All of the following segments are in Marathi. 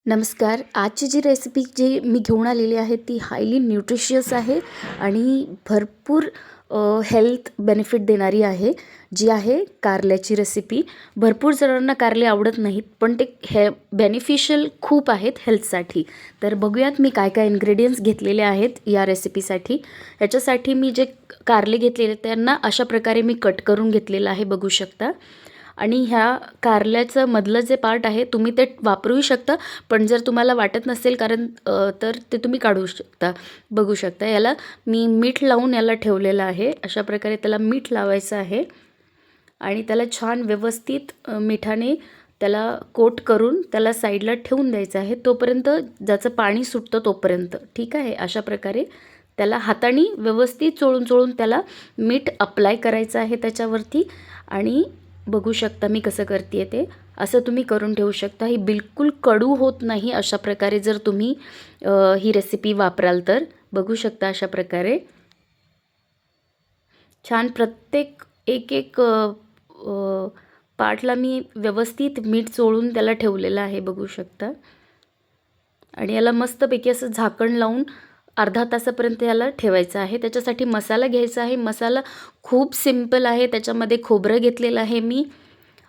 नमस्कार. आजची जी रेसिपी जी मी घेऊन आलेली आहे ती हायली न्यूट्रिशियस आहे आणि भरपूर हेल्थ बेनिफिट देणारी आहे, जी आहे कारल्याची रेसिपी. भरपूर जणांना कारले आवडत नाहीत, पण ते बेनिफिशियल खूप आहेत हेल्थसाठी. तर बघूयात मी काय काय इन्ग्रेडियंट्स घेतलेले आहेत या रेसिपीसाठी. ह्याच्यासाठी मी जे कारले घेतलेले त्यांना अशा प्रकारे मी कट करून घेतलेलं आहे, बघू शकता. आणि ह्या कारल्याचं मधलं जे पार्ट आहे तुम्ही ते वापरूही शकता, पण जर तुम्हाला वाटत नसेल तर ते तुम्ही काढू शकता. बघू शकता याला मी मीठ लावून याला ठेवलेलं आहे. अशा प्रकारे त्याला मीठ लावायचं आहे आणि त्याला छान व्यवस्थित मिठाने त्याला कोट करून त्याला साईडला ठेवून द्यायचं आहे, तोपर्यंत ज्याचं पाणी सुटतं तोपर्यंत. ठीक आहे. अशा प्रकारे त्याला हाताने व्यवस्थित चोळून चोळून त्याला मीठ अप्लाय करायचं आहे त्याच्यावरती. आणि बघू शकता मी कसं करते ते. असं तुम्ही करून ठेवू शकता. ही बिलकुल कडू होत नाही अशा प्रकारे जर तुम्ही ही रेसिपी वापराल तर. बघू शकता अशा प्रकारे छान प्रत्येक एक एक पार्टला मी व्यवस्थित मीठ चोळून त्याला ठेवलेलं आहे, बघू शकता. आणि याला मस्तपैकी असं झाकण लावून अर्धा तासापर्यंत याला ठेवायचं आहे. त्याच्यासाठी मसाला घ्यायचा आहे. मसाला खूप सिंपल आहे. त्याच्यामध्ये खोबरं घेतलेलं आहे मी,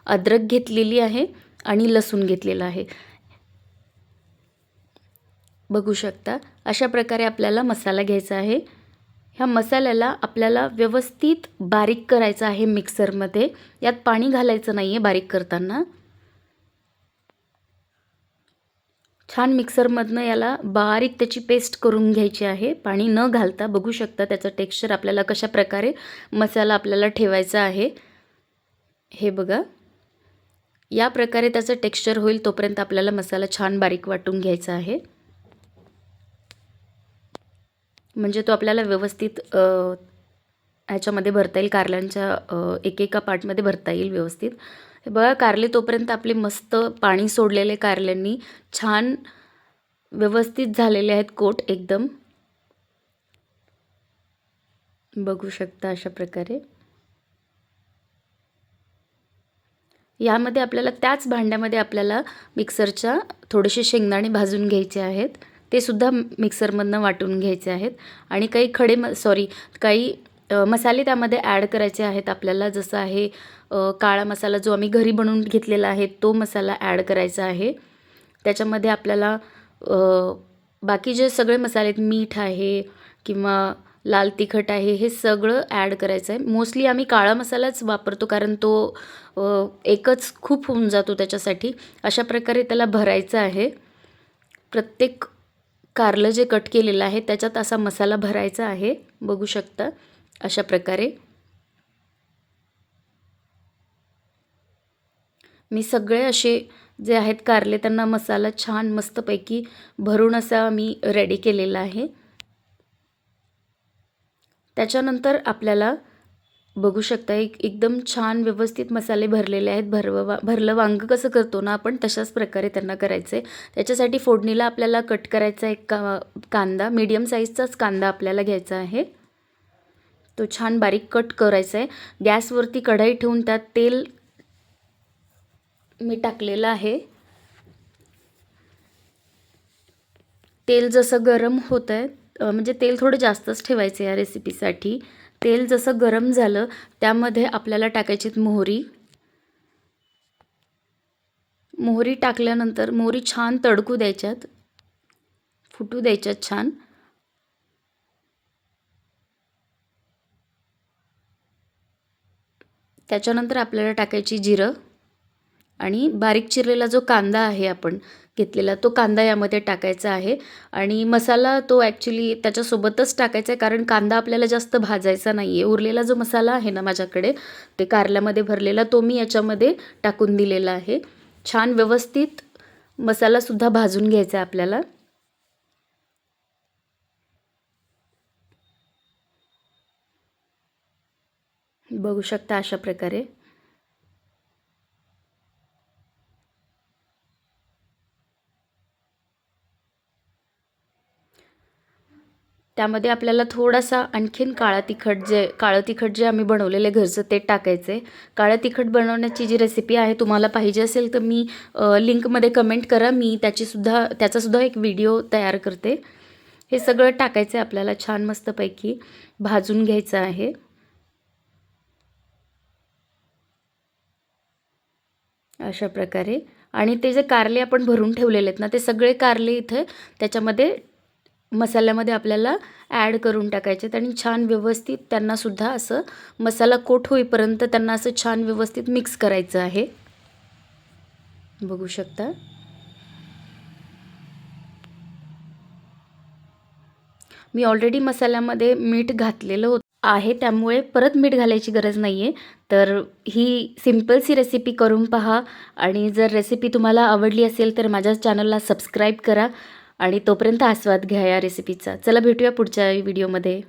अद्रक घेतलेली आहे आणि लसूण घेतलेला आहे. बघू शकता अशा प्रकारे आपल्याला मसाला घ्यायचा आहे. ह्या मसाल्याला आपल्याला व्यवस्थित बारीक करायचं आहे मिक्सरमध्ये. यात पाणी घालायचं नाही आहे बारीक करताना. छान मिक्सरमधनं याला बारीक त्याची पेस्ट करून घ्यायची आहे, पाणी न घालता. बघू शकता त्याचं टेक्स्चर आपल्याला कशा प्रकारे मसाला आपल्याला ठेवायचा आहे. हे बघा, या प्रकारे त्याचं टेक्स्चर होईल तोपर्यंत आपल्याला मसाला छान बारीक वाटून घ्यायचा आहे. म्हणजे तो आपल्याला व्यवस्थित ह्याच्यामध्ये भरता येईल, कारल्यांच्या एकेका पार्टमध्ये भरता येईल व्यवस्थित. हे बघा, कारले तोपर्यंत आपले मस्त पाणी सोडलेले कारल्यांनी छान व्यवस्थित झालेले आहेत कोट एकदम. बघू शकता अशा प्रकारे. यामध्ये आपल्याला त्याच भांड्यामध्ये आपल्याला मिक्सरच्या थोडेसे शेंगदाणे भाजून घ्यायचे आहेत, ते सुद्धा मिक्सरमधनं वाटून घ्यायचे आहेत. आणि काही काही मसाले त्यामध्ये ॲड करायचे आहेत आपल्याला. जसं आहे काळा मसाला जो आम्ही घरी बनवून घेतलेला आहे तो मसाला ॲड करायचा आहे. त्याच्यामध्ये आपल्याला बाकी जे सगळे मसाले आहेत, मीठ आहे किंवा लाल तिखट आहे, हे सगळं ॲड करायचं आहे. मोस्टली आम्ही काळा मसालाच वापरतो, कारण तो एकच खूप होऊन जातो त्याच्यासाठी. अशा प्रकारे त्याला भरायचं आहे. प्रत्येक कारलं जे कट केलेलं आहे त्याच्यात असा मसाला भरायचा आहे, बघू शकता अशा प्रकारे. मी सगळे असे जे आहेत कारले त्यांना मसाला छान मस्तपैकी भरून असा मी रेडी केलेला आहे. त्याच्यानंतर आपल्याला बघू शकता एकदम छान व्यवस्थित मसाले भरलेले आहेत. भरलं वांगं कसं करतो ना आपण, तशाच प्रकारे त्यांना करायचं आहे. त्याच्यासाठी फोडणीला आपल्याला कट करायचा एक कांदा, मीडियम साईजचाच कांदा आपल्याला घ्यायचा आहे. तो छान बारीक कट करायचा आहे. गॅसवरती कढई ठेवून त्यात तेल मी टाकलेलं आहे. तेल जसं गरम होतं आहे, म्हणजे तेल थोडं जास्तच ठेवायचं या रेसिपीसाठी. तेल जसं गरम झालं त्यामध्ये आपल्याला टाकायची मोहरी. मोहरी टाकल्यानंतर मोहरी छान तडकू द्यायच्यात, फुटू द्यायच्यात छान. त्याच्यानंतर आपल्याला टाकायची जिरं आणि बारीक चिरलेला जो कांदा आहे आपण घेतलेला तो कांदा यामध्ये टाकायचा आहे. आणि मसाला तो ॲक्च्युली त्याच्यासोबतच टाकायचा आहे, कारण कांदा आपल्याला जास्त भाजायचा नाही आहे. उरलेला जो मसाला आहे ना माझ्याकडे, ते कारल्यामध्ये भरलेला, तो मी याच्यामध्ये टाकून दिलेला आहे. छान व्यवस्थित मसालासुद्धा भाजून घ्यायचा आहे आपल्याला. बघू शकता अशा प्रकारे. त्यामध्ये आपल्याला थोडासा आणखीन काळं तिखट जे आम्ही बनवलेलं आहे घरचं ते टाकायचं आहे. काळं तिखट बनवण्याची जी रेसिपी आहे तुम्हाला पाहिजे असेल तर मी लिंकमध्ये कमेंट करा, मी त्याचासुद्धा एक व्हिडिओ तयार करते. हे सगळं टाकायचं आहे आपल्याला, छान मस्तपैकी भाजून घ्यायचं आहे. अशा प्रकारे. आणि ते जे कारले आपण भरून ठेवलेले आहेत ना, ते सगळे कारले इथे त्याच्यामध्ये मसाल्यामध्ये आपल्याला ॲड करून टाकायचे आहेत आणि छान व्यवस्थित त्यांनासुद्धा असं मसाला कोट होईपर्यंत त्यांना असं छान व्यवस्थित मिक्स करायचं आहे. बघू शकता. मी ऑलरेडी मसाल्यामध्ये मीठ घातलेलं आहे, त्यामुळे परत मीठ घालायची गरज नाही आहे. तर ही सिम्पलशी रेसिपी करून पहा आणि जर रेसिपी तुम्हाला आवडली असेल तर माझ्या चॅनलला सबस्क्राईब करा आणि तोपर्यंत आस्वाद घ्या या रेसिपीचा. चला भेटूया पुढच्या व्हिडिओमध्ये.